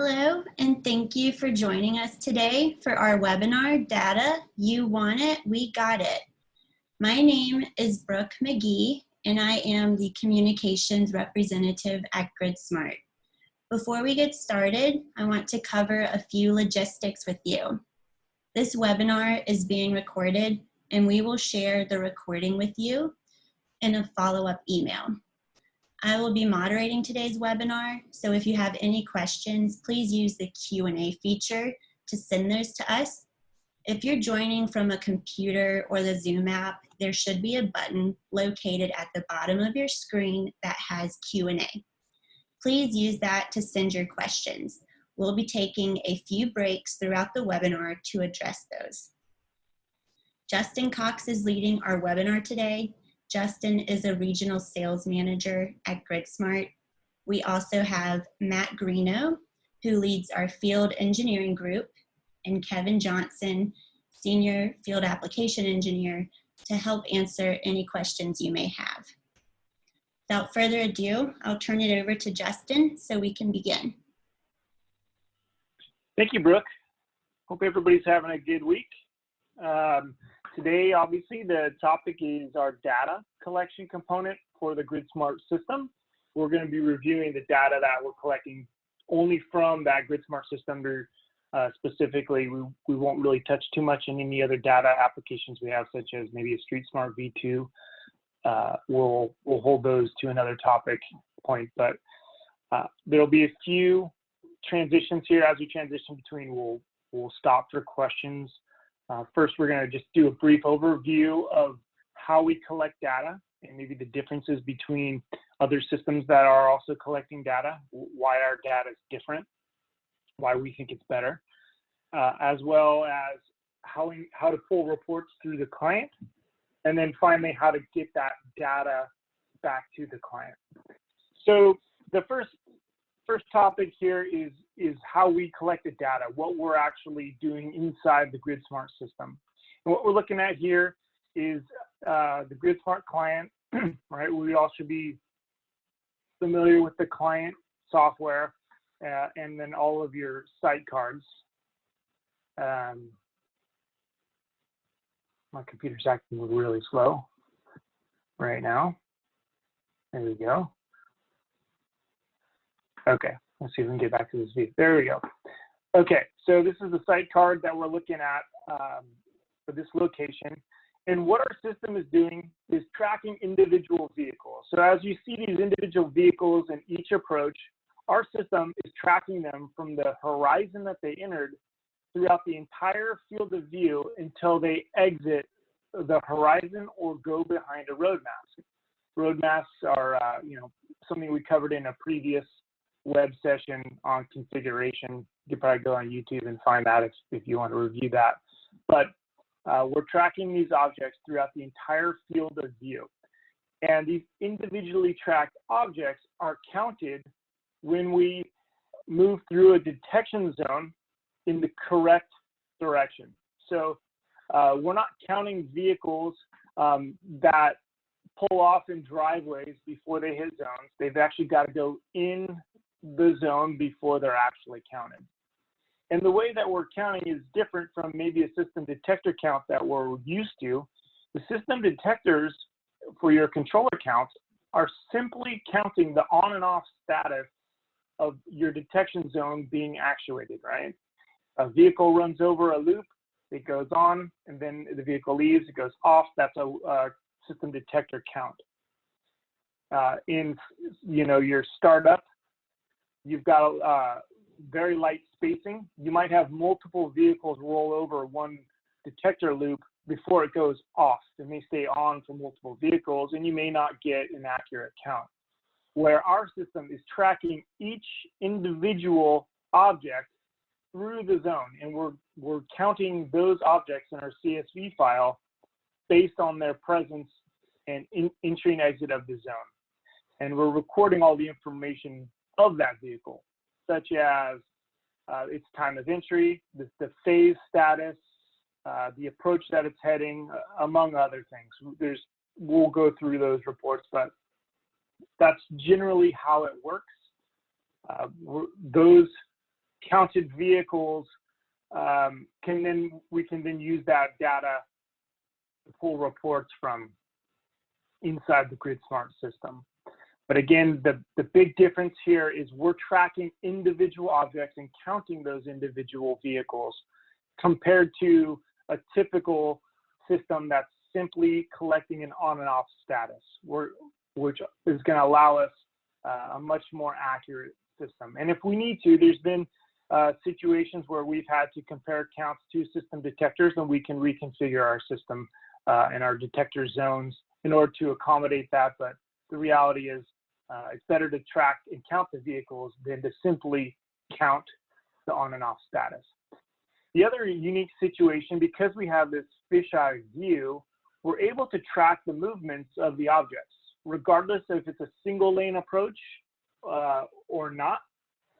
Hello, and thank you for joining us today for our webinar, Data, You Want It, We Got It. My name is Brooke McGee, and I am the Communications Representative at GRIDSMART. Before we get started, I want to cover a few logistics with you. This webinar is being recorded, and we will share the recording with you in a follow-up email. I will be moderating today's webinar, so if you have any questions, please use the Q&A feature to send those to us. If you're joining from a computer or the Zoom app, there should be a button located at the bottom of your screen that has Q&A. Please use that to send your questions. We'll be taking a few breaks throughout the webinar to address those. Justin Cox is leading our webinar today. Justin is a regional sales manager at GRIDSMART. We also have Matt Greeno, who leads our field engineering group, and Kevin Johnson, senior field application engineer, to help answer any questions you may have. Without further ado, I'll turn it over to Justin so we can begin. Thank you, Brooke. Hope everybody's having a good week. Today, obviously, the topic is our data collection component for the GRIDSMART system. We're going to be reviewing the data that we're collecting only from that GRIDSMART system. Specifically, we won't really touch too much in any other data applications we have, such as maybe a StreetSmart V2. We'll hold those to another topic point, but there'll be a few transitions here. As we transition between, we'll stop for questions. First, we're going to just do a brief overview of how we collect data and maybe the differences between other systems that are also collecting data, why our data is different, why we think it's better, as well as how to pull reports through the client, and then finally how to get that data back to the client. So the first topic here is how we collect the data, what we're actually doing inside the GRIDSMART system. And what we're looking at here is the GRIDSMART client, right? We all should be familiar with the client software and then all of your site cards. My computer's acting really slow right now. There we go. Okay, let's see if we can get back to this view. There we go. Okay, so this is the site card that we're looking at for this location. And what our system is doing is tracking individual vehicles. So as you see these individual vehicles in each approach, our system is tracking them from the horizon that they entered throughout the entire field of view until they exit the horizon or go behind a road mask. Road masks are something we covered in a previous web session on configuration. You could probably go on YouTube and find that if you want to review that. But we're tracking these objects throughout the entire field of view. And these individually tracked objects are counted when we move through a detection zone in the correct direction. So we're not counting vehicles that pull off in driveways before they hit zones. They've actually got to go in the zone before they're actually counted. And the way that we're counting is different from maybe a system detector count that we're used to. The system detectors for your controller counts are simply counting the on and off status of your detection zone being actuated, right? A vehicle runs over a loop, it goes on, and then the vehicle leaves, it goes off. That's a system detector count. In your startup, you've got a very light spacing. You might have multiple vehicles roll over one detector loop before it goes off. It may stay on for multiple vehicles, and you may not get an accurate count. Where our system is tracking each individual object through the zone, and we're counting those objects in our CSV file based on their presence and entry and exit of the zone. And we're recording all the information of that vehicle, such as its time of entry, the phase status, the approach that it's heading, among other things. We'll go through those reports, but that's generally how it works. Those counted vehicles, we can then use that data to pull reports from inside the GRIDSMART system. But again, the big difference here is we're tracking individual objects and counting those individual vehicles compared to a typical system that's simply collecting an on and off status, which is going to allow us a much more accurate system. And if we need to, there's been situations where we've had to compare counts to system detectors, and we can reconfigure our system and our detector zones in order to accommodate that. But the reality is it's better to track and count the vehicles than to simply count the on and off status. The other unique situation, because we have this fisheye view, we're able to track the movements of the objects, regardless if it's a single lane approach or not.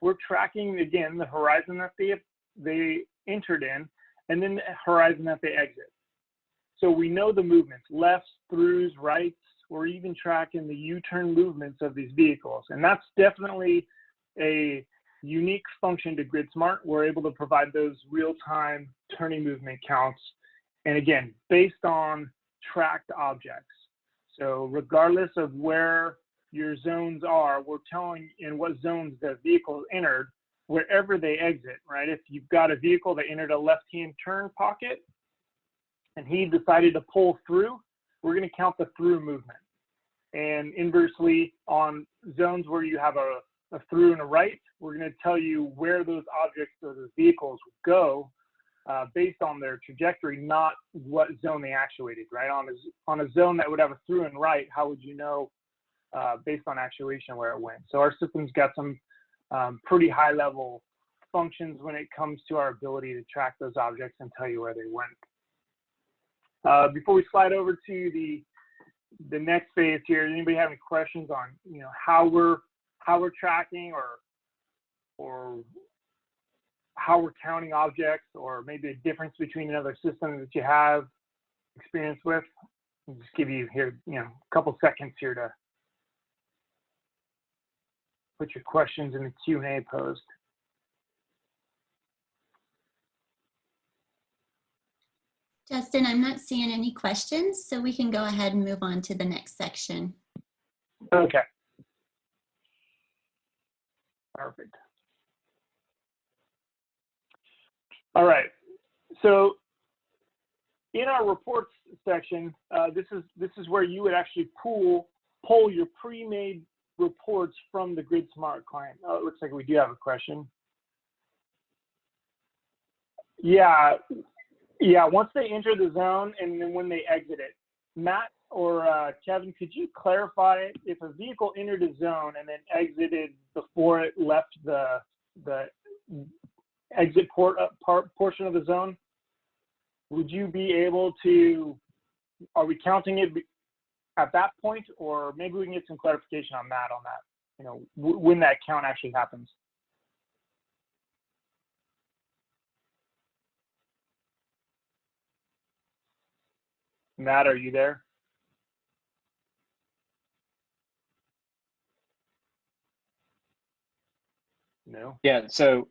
We're tracking, again, the horizon that they entered in, and then the horizon that they exit. So we know the movements, lefts, throughs, rights. We're even tracking the U-turn movements of these vehicles. And that's definitely a unique function to GRIDSMART. We're able to provide those real-time turning movement counts. And again, based on tracked objects. So regardless of where your zones are, we're telling in what zones the vehicle entered, wherever they exit, right? If you've got a vehicle that entered a left-hand turn pocket and he decided to pull through, we're going to count the through movement. And inversely, on zones where you have a through and a right, we're going to tell you where those objects or those vehicles go based on their trajectory, not what zone they actuated, right? On a zone that would have a through and right, how would you know based on actuation where it went? So our system's got some pretty high level functions when it comes to our ability to track those objects and tell you where they went. Before we slide over to the next phase here, anybody have any questions on how we're tracking or how we're counting objects, or maybe a difference between another system that you have experience with? I'll just give you here a couple seconds here to put your questions in the Q&A post. Justin, I'm not seeing any questions, so we can go ahead and move on to the next section. Okay. Perfect. All right. So in our reports section, this is where you would actually pull your pre-made reports from the GRIDSMART client. Oh, it looks like we do have a question. Yeah. Once they enter the zone and then when they exit it, Matt or Kevin, could you clarify if a vehicle entered a zone and then exited before it left the exit portion of the zone? Would you be able to? Are we counting it at that point, or maybe we can get some clarification on Matt on that? When that count actually happens. Matt, are you there? No. Yeah, so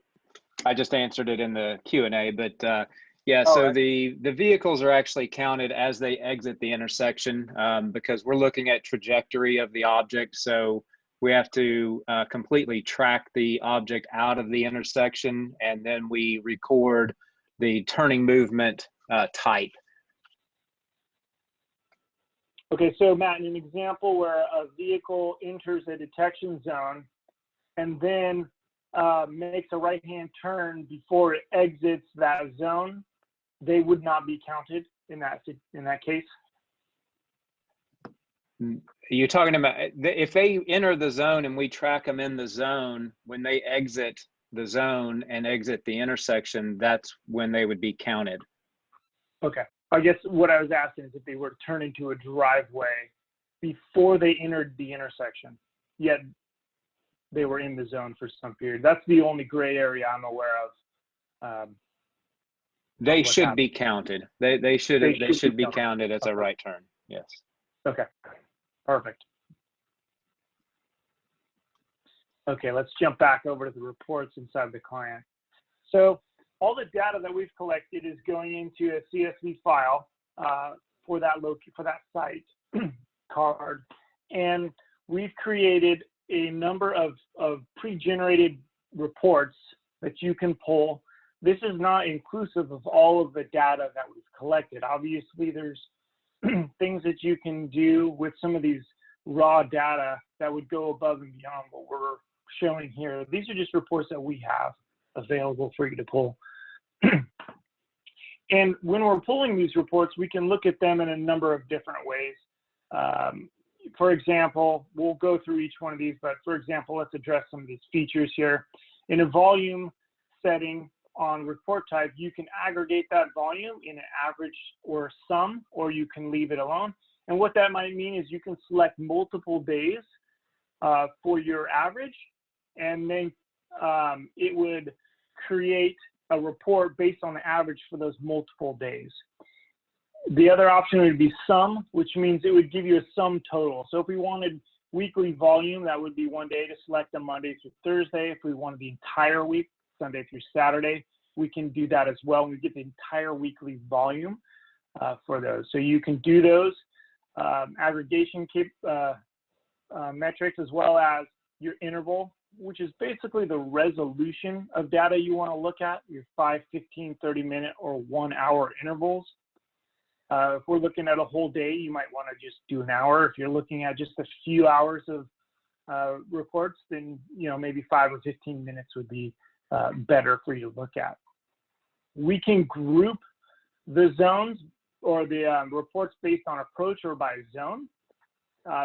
I just answered it in the Q&A, but yeah, so right. the vehicles are actually counted as they exit the intersection because we're looking at trajectory of the object. So we have to completely track the object out of the intersection, and then we record the turning movement type. Okay, so Matt, in an example where a vehicle enters a detection zone and then makes a right-hand turn before it exits that zone, they would not be counted in that case? You're talking about if they enter the zone and we track them in the zone, when they exit the zone and exit the intersection, that's when they would be counted. Okay. I guess what I was asking is if they were to turn into a driveway before they entered the intersection, yet they were in the zone for some period. That's the only gray area I'm aware of. They should be counted. They should be counted as a right turn. Yes. Okay. Perfect. Okay, let's jump back over to the reports inside the client. So all the data that we've collected is going into a CSV file for that site card, and we've created a number of pre-generated reports that you can pull. This is not inclusive of all of the data that we've collected. Obviously, there's things that you can do with some of these raw data that would go above and beyond what we're showing here. These are just reports that we have available for you to pull. And when we're pulling these reports, we can look at them in a number of different ways. For example, we'll go through each one of these, but for example, let's address some of these features here. In a volume setting on report type, you can aggregate that volume in an average or sum, or you can leave it alone. And what that might mean is you can select multiple days for your average, and then it would create a report based on the average for those multiple days. The other option would be sum, which means it would give you a sum total. So if we wanted weekly volume, that would be one day to select a Monday through Thursday. If we wanted the entire week, Sunday through Saturday, we can do that as well. And we get the entire weekly volume for those. So you can do those aggregation metrics, as well as your interval, which is basically the resolution of data you want to look at, your 5, 15, 30-minute, or 1-hour intervals. If we're looking at a whole day, you might want to just do an hour. If you're looking at just a few hours of reports, then maybe 5 or 15 minutes would be better for you to look at. We can group the zones or the reports based on approach or by zone.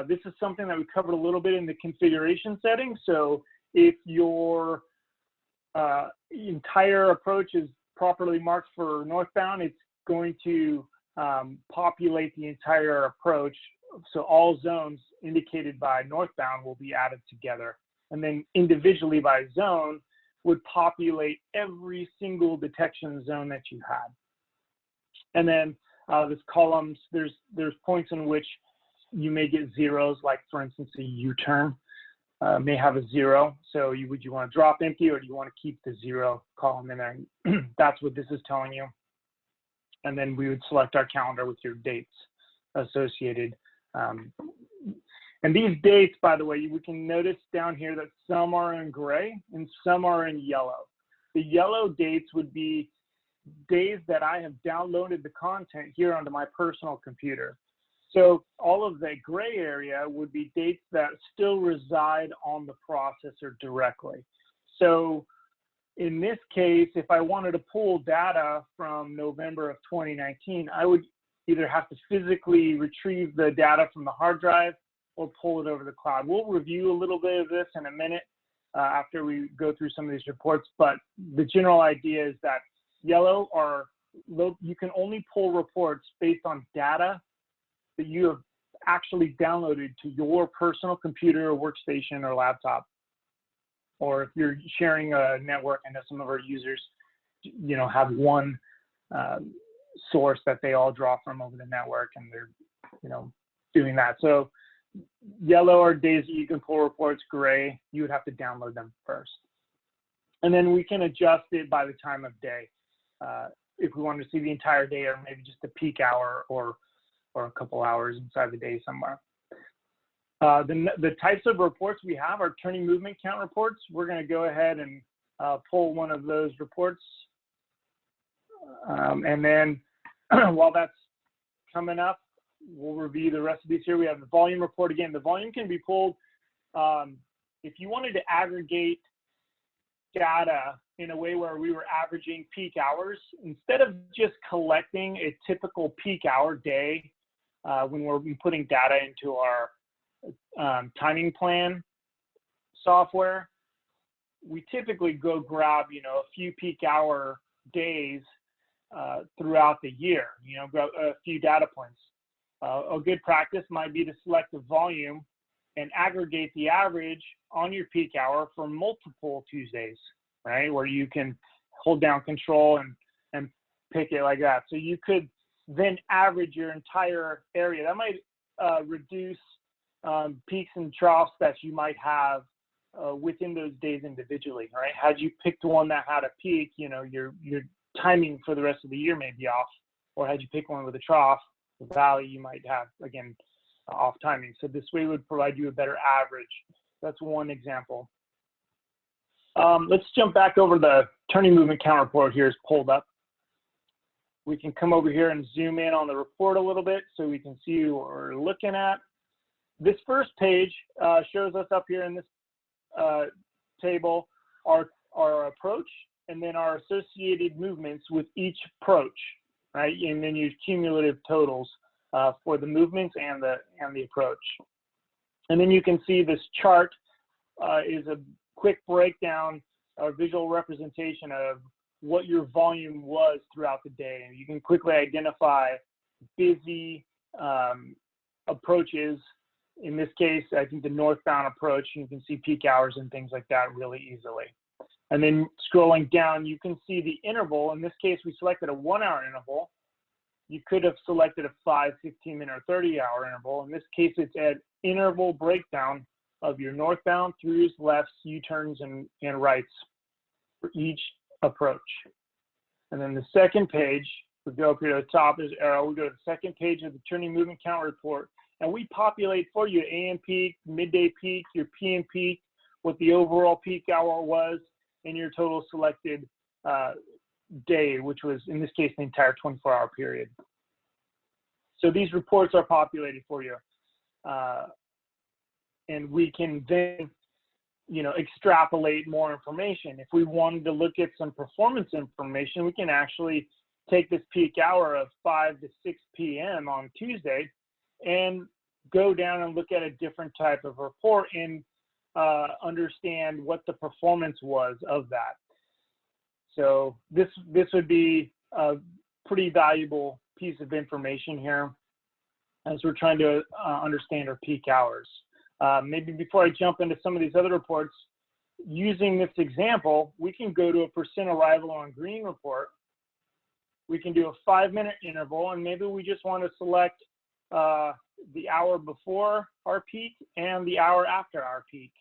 This is something that we covered a little bit in the configuration setting. So if your entire approach is properly marked for northbound, it's going to populate the entire approach. So all zones indicated by northbound will be added together. And then individually by zone would populate every single detection zone that you had. And then there's columns, there's points in which you may get zeros, like for instance, a U-turn may have a 0. So would you want to drop empty, or do you want to keep the 0 column in there? That's what this is telling you. And then we would select our calendar with your dates associated. And these dates, by the way, we can notice down here that some are in gray and some are in yellow. The yellow dates would be days that I have downloaded the content here onto my personal computer. So all of the gray area would be dates that still reside on the processor directly. So in this case, if I wanted to pull data from November of 2019, I would either have to physically retrieve the data from the hard drive or pull it over the cloud. We'll review a little bit of this in a minute after we go through some of these reports, but the general idea is that yellow are, you can only pull reports based on data that you have actually downloaded to your personal computer or workstation or laptop. Or if you're sharing a network, I know some of our users, have one source that they all draw from over the network, and they're, doing that. So yellow are days that you can pull reports. Gray, you would have to download them first. And then we can adjust it by the time of day. If we wanted to see the entire day, or maybe just a peak hour, or a couple hours inside the day somewhere. The types of reports we have are turning movement count reports. We're going to go ahead and pull one of those reports. And then while that's coming up, we'll review the rest of these here. We have the volume report. Again, the volume can be pulled. If you wanted to aggregate data in a way where we were averaging peak hours, instead of just collecting a typical peak hour day when we're putting data into our timing plan software, we typically go grab, a few peak hour days throughout the year, grab a few data points. A good practice might be to select the volume and aggregate the average on your peak hour for multiple Tuesdays, right? Where you can hold down control and pick it like that. So you could then average your entire area. That might reduce peaks and troughs that you might have within those days individually, right? Had you picked one that had a peak, you know, your timing for the rest of the year may be off, or had you picked one with a trough, the valley, you might have, again, off timing. So this way would provide you a better average. That's one example. Let's jump back over the turning movement count report here is pulled up. We can come over here and zoom in on the report a little bit so we can see what we're looking at. This first page shows us up here in this table our approach and then our associated movements with each approach, right? And then your cumulative totals for the movements and the approach. And then you can see this chart is a quick breakdown or visual representation of what your volume was throughout the day. And you can quickly identify busy approaches. In this case, I think the northbound approach, you can see peak hours and things like that really easily. And then scrolling down, you can see the interval. In this case, we selected a 1 hour interval. You could have selected a 5, 15 minute, or 30 hour interval. In this case, it's an interval breakdown of your northbound, throughs, lefts, U-turns, and rights for each approach. And then the second page, we go up here to the top, there's arrow, we go to the second page of the turning movement count report, and we populate for you AM peak, midday peak, your PM peak, what the overall peak hour was, and your total selected day, which was, in this case, the entire 24-hour period. So these reports are populated for you. And we can then, you know, extrapolate more information. If we wanted to look at some performance information, we can actually take this peak hour of 5 to 6 p.m. on Tuesday and go down and look at a different type of report and understand what the performance was of that. So this would be a pretty valuable piece of information here as we're trying to understand our peak hours. Maybe before I jump into some of these other reports, using this example, we can go to a percent arrival on green report. We can do a 5-minute interval, and maybe we just want to select the hour before our peak and the hour after our peak.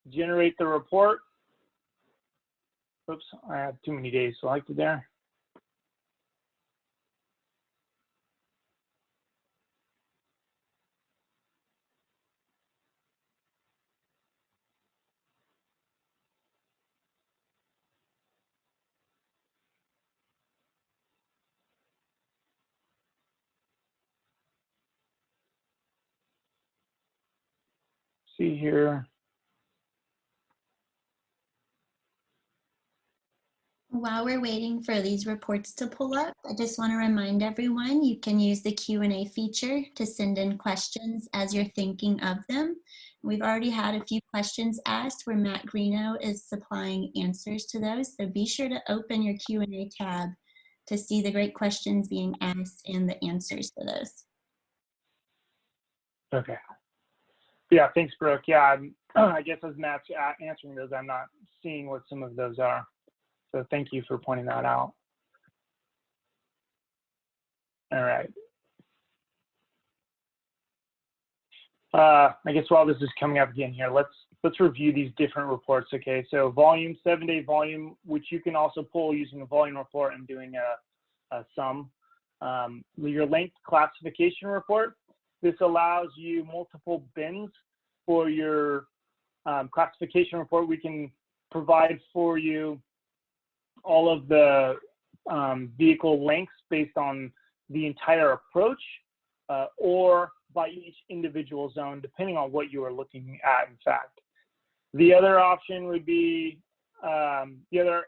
Generate the report. Oops, I have too many days selected there. See here. While we're waiting for these reports to pull up, I just want to remind everyone you can use the Q&A feature to send in questions as you're thinking of them. We've already had a few questions asked where Matt Greeno is supplying answers to those, so be sure to open your Q&A tab to see the great questions being asked and the answers to those. Okay. Yeah, thanks, Brooke. Yeah, I guess as Matt's answering those, I'm not seeing what some of those are. So thank you for pointing that out. All right. I guess while this is coming up again here, let's review these different reports. Okay, so volume, 7-day volume, which you can also pull using a volume report and doing a sum. Your length classification report. This allows you multiple bins for your classification report. We can provide for you all of the vehicle lengths based on the entire approach or by each individual zone, depending on what you are looking at, in fact. The other option would be the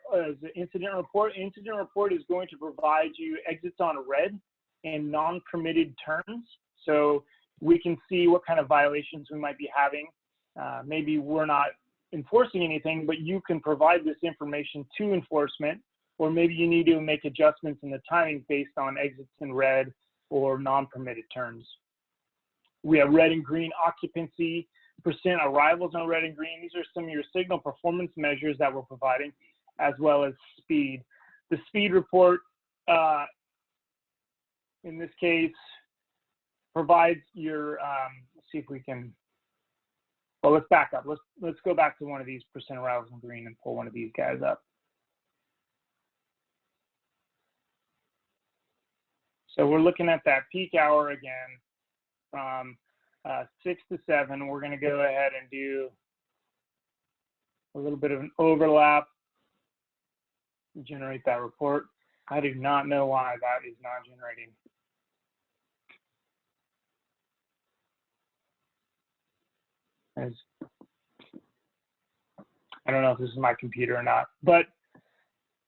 incident report. Incident report is going to provide you exits on red and non-permitted turns. So we can see what kind of violations we might be having. Maybe we're not enforcing anything, but you can provide this information to enforcement, or maybe you need to make adjustments in the timing based on exits in red or non-permitted turns. We have red and green occupancy, percent arrivals on red and green. These are some of your signal performance measures that we're providing, as well as speed. The speed report, in this case, provides your, let's see if we can Well, let's back up. Let's go back to one of these percent arrivals in green and pull one of these guys up. So we're looking at that peak hour again from 6 to 7. We're going to go ahead and do a little bit of an overlap, generate that report. I do not know why that is not generating. I don't know if this is my computer or not, but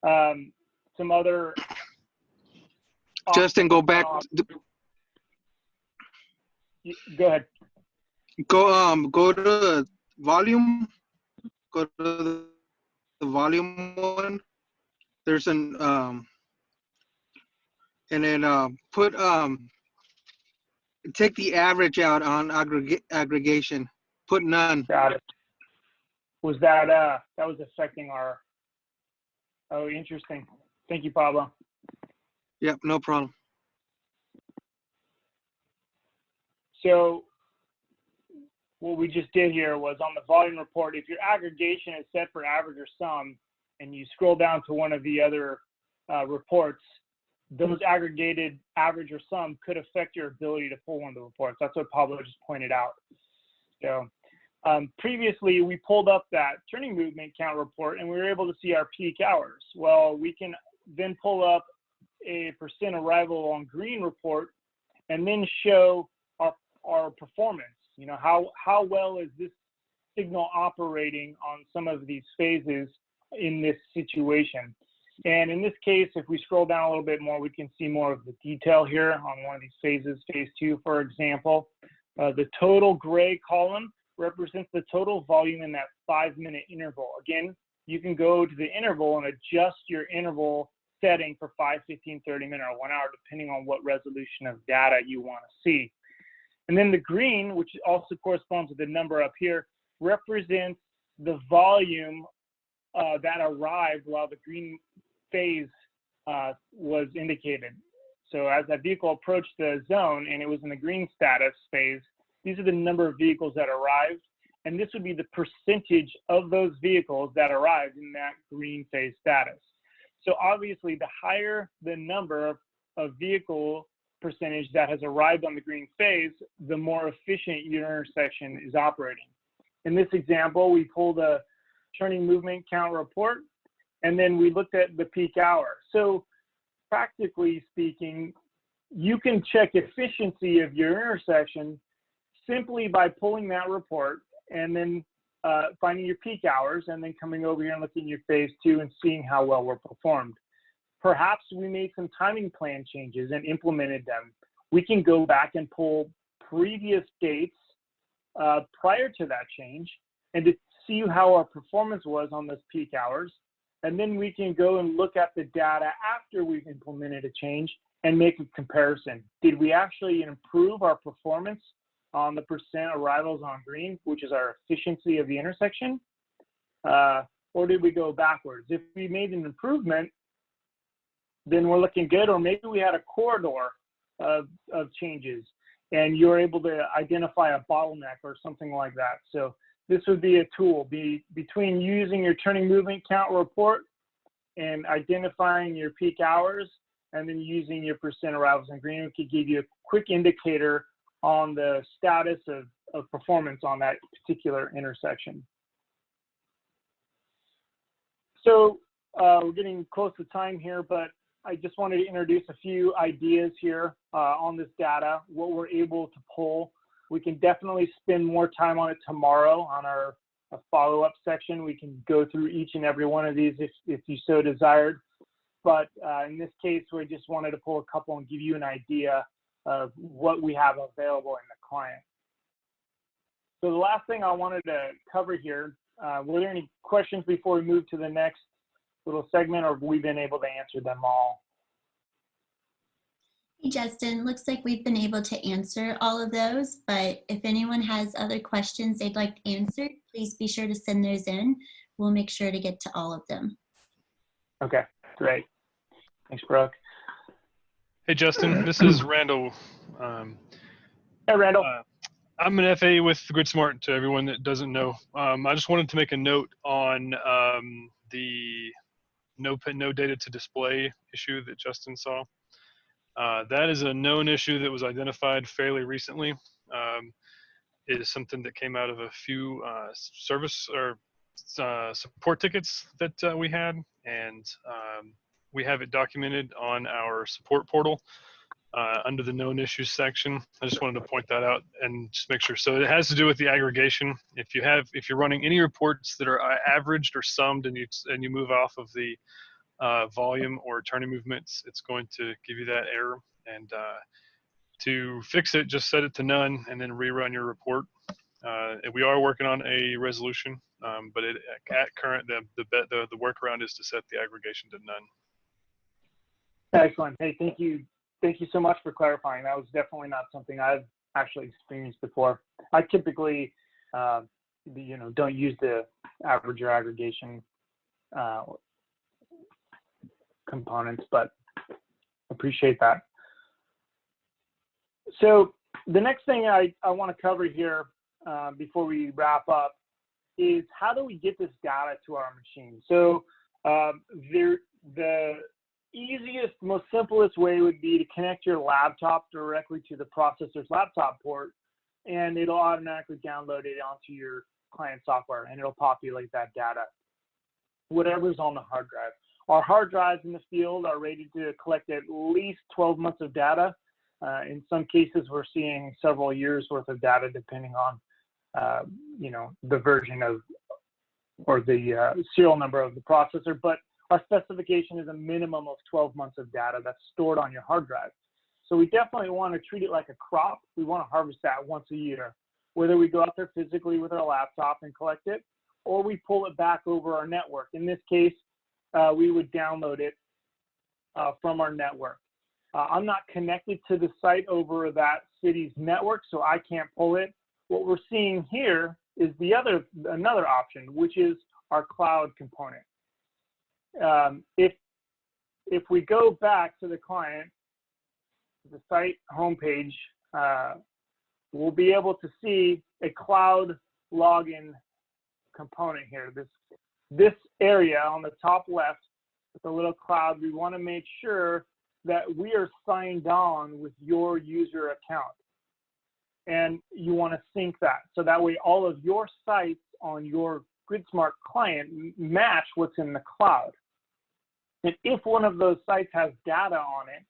some other. Justin, go back. Go ahead. Go to the volume. Go to the volume one. There's an and then put take the average out on aggregation. Put none. Got it. Was that that was affecting our? Oh, interesting. Thank you, Pablo. Yep, no problem. So what we just did here was on the volume report, if your aggregation is set for average or sum, and you scroll down to one of the other reports, those aggregated average or sum could affect your ability to pull one of the reports. That's what Pablo just pointed out. So previously, we pulled up that turning movement count report, and we were able to see our peak hours. Well, we can then pull up a percent arrival on green report and then show our performance. You know, how well is this signal operating on some of these phases in this situation. And in this case, if we scroll down a little bit more, we can see more of the detail here on one of these phases, phase 2, for example. The total gray column represents the total volume in that 5-minute interval. Again, you can go to the interval and adjust your interval setting for 5, 15, 30 minutes, or 1 hour, depending on what resolution of data you want to see. And then the green, which also corresponds to the number up here, represents the volume that arrived while the green phase was indicated. So as that vehicle approached the zone and it was in the green status phase, these are the number of vehicles that arrived, and this would be the percentage of those vehicles that arrived in that green phase status. So obviously, the higher the number of vehicle percentage that has arrived on the green phase, the more efficient your intersection is operating. In this example, we pulled a turning movement count report, and then we looked at the peak hour. So practically speaking, you can check efficiency of your intersection simply by pulling that report and then finding your peak hours and then coming over here and looking at your phase 2 and seeing how well we're performed. Perhaps we made some timing plan changes and implemented them. We can go back and pull previous dates prior to that change and to see how our performance was on those peak hours. And then we can go and look at the data after we've implemented a change and make a comparison. Did we actually improve our performance on the percent arrivals on green, which is our efficiency of the intersection? Or did we go backwards? If we made an improvement, then we're looking good, or maybe we had a corridor of changes and you're able to identify a bottleneck or something like that. So this would be a tool between using your turning movement count report and identifying your peak hours, and then using your percent arrivals in green. It could give you a quick indicator on the status of performance on that particular intersection. So we're getting close to time here, but I just wanted to introduce a few ideas here on this data, what we're able to pull. We can definitely spend more time on it tomorrow on our follow-up section. We can go through each and every one of these if you so desired. But in this case, we just wanted to pull a couple and give you an idea of what we have available in the client. So the last thing I wanted to cover here, were there any questions before we move to the next little segment, or have we been able to answer them all? Hey, Justin, looks like we've been able to answer all of those, but if anyone has other questions they'd like answered, please be sure to send those in. We'll make sure to get to all of them. Okay, great. Thanks, Brooke. Hey, Justin, this is Randall. Hey, Randall. I'm an FA with GRIDSMART, to everyone that doesn't know. I just wanted to make a note on the no data to display issue that Justin saw. That is a known issue that was identified fairly recently. It is something that came out of a few service or support tickets that we had, and we have it documented on our support portal under the known issues section. I just wanted to point that out and just make sure. So it has to do with the aggregation. If you're running any reports that are averaged or summed, and you move off of the volume or turning movements, it's going to give you that error. And to fix it, just set it to none and then rerun your report. We are working on a resolution, but at current, the workaround is to set the aggregation to none. Excellent. Hey, thank you. Thank you so much for clarifying. That was definitely not something I've actually experienced before. I typically, don't use the average or aggregation components, but appreciate that. So the next thing I want to cover here before we wrap up is how do we get this data to our machine? So the easiest, most simplest way would be to connect your laptop directly to the processor's laptop port, and it'll automatically download it onto your client software, and it'll populate that data, whatever's on the hard drive. Our hard drives in the field are rated to collect at least 12 months of data. In some cases, we're seeing several years worth of data, depending on, the version of, or the serial number of the processor. But our specification is a minimum of 12 months of data that's stored on your hard drive. So we definitely want to treat it like a crop. We want to harvest that once a year, whether we go out there physically with our laptop and collect it, or we pull it back over our network. In this case, we would download it from our network. I'm not connected to the site over that city's network, so I can't pull it. What we're seeing here is another option, which is our cloud component. If we go back to the client, the site homepage, we'll be able to see a cloud login component here. This area on the top left with the little cloud, we want to make sure that we are signed on with your user account. And you want to sync that. So that way all of your sites on your GRIDSMART client match what's in the cloud. And if one of those sites has data on it,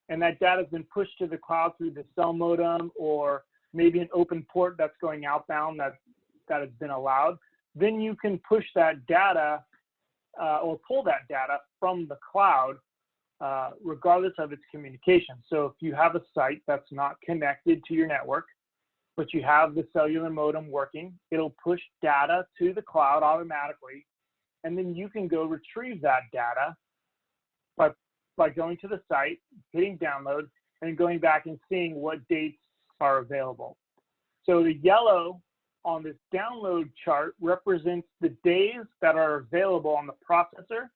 and that data has been pushed to the cloud through the cell modem, or maybe an open port that's going outbound that has been allowed, then you can push that data or pull that data from the cloud, regardless of its communication. So if you have a site that's not connected to your network, but you have the cellular modem working, it'll push data to the cloud automatically, and then you can go retrieve that data by going to the site, hitting download, and going back and seeing what dates are available. So the yellow on this download chart represents the days that are available on the processor,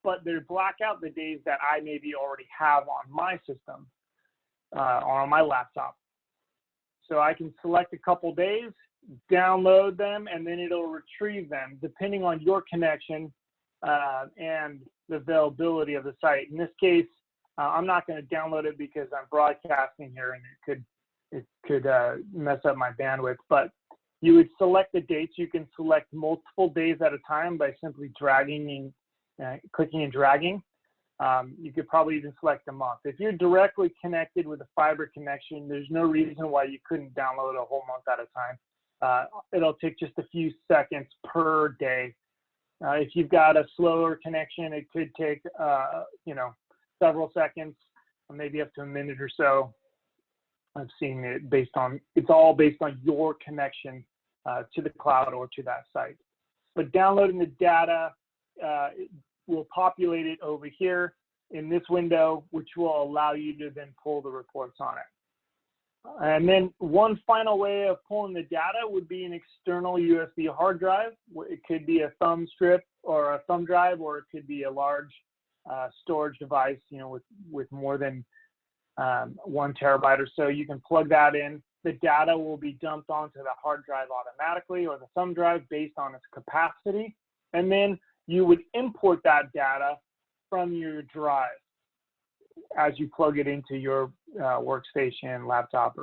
but they black out the days that I maybe already have on my system, on my laptop. So I can select a couple days, download them, and then it'll retrieve them depending on your connection and the availability of the site. In this case, I'm not going to download it because I'm broadcasting here, and it could mess up my bandwidth. But you would select the dates. You can select multiple days at a time by simply dragging and clicking and dragging. You could probably even select a month. If you're directly connected with a fiber connection, there's no reason why you couldn't download a whole month at a time. It'll take just a few seconds per day. If you've got a slower connection, it could take several seconds, maybe up to a minute or so. I've seen it it's all based on your connection to the cloud or to that site. But downloading the data, we'll populate it over here in this window, which will allow you to then pull the reports on it. And then one final way of pulling the data would be an external USB hard drive. It could be a thumb strip or a thumb drive, or it could be a large storage device, with more than 1 terabyte or so. You can plug that in. The data will be dumped onto the hard drive automatically, or the thumb drive, based on its capacity. And then you would import that data from your drive as you plug it into your workstation, laptop,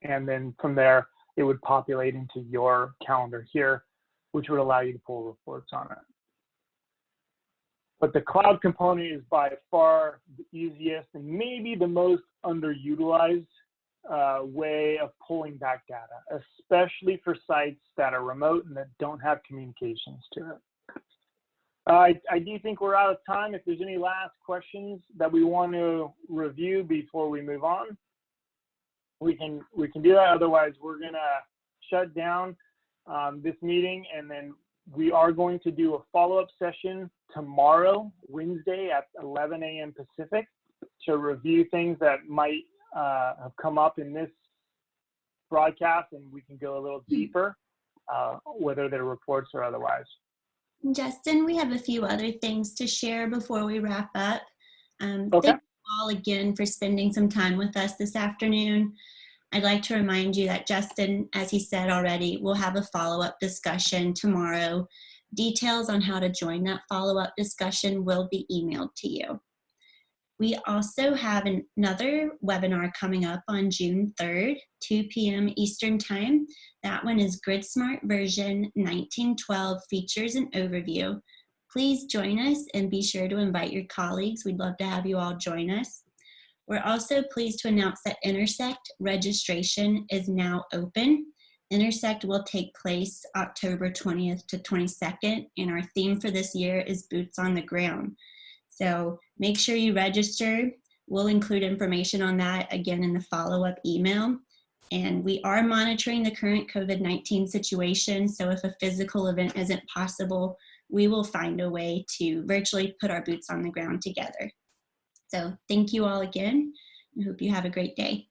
and then from there, it would populate into your calendar here, which would allow you to pull reports on it. But the cloud component is by far the easiest and maybe the most underutilized way of pulling back data, especially for sites that are remote and that don't have communications to it. I do think we're out of time. If there's any last questions that we want to review before we move on, we can do that. Otherwise, we're gonna shut down this meeting, and then we are going to do a follow-up session tomorrow, Wednesday at 11 a.m. Pacific, to review things that might have come up in this broadcast, and we can go a little deeper, whether they're reports or otherwise. Justin, we have a few other things to share before we wrap up. Okay. Thank you all again for spending some time with us this afternoon. I'd like to remind you that Justin, as he said already, will have a follow-up discussion tomorrow. Details on how to join that follow-up discussion will be emailed to you. We also have another webinar coming up on June 3rd, 2 p.m. Eastern Time. That one is GRIDSMART version 1912 Features and Overview. Please join us and be sure to invite your colleagues. We'd love to have you all join us. We're also pleased to announce that Intersect registration is now open. Intersect will take place October 20th to 22nd, and our theme for this year is Boots on the Ground. So make sure you register. We'll include information on that again in the follow-up email. And we are monitoring the current COVID-19 situation, so if a physical event isn't possible, we will find a way to virtually put our boots on the ground together. So thank you all again. I hope you have a great day.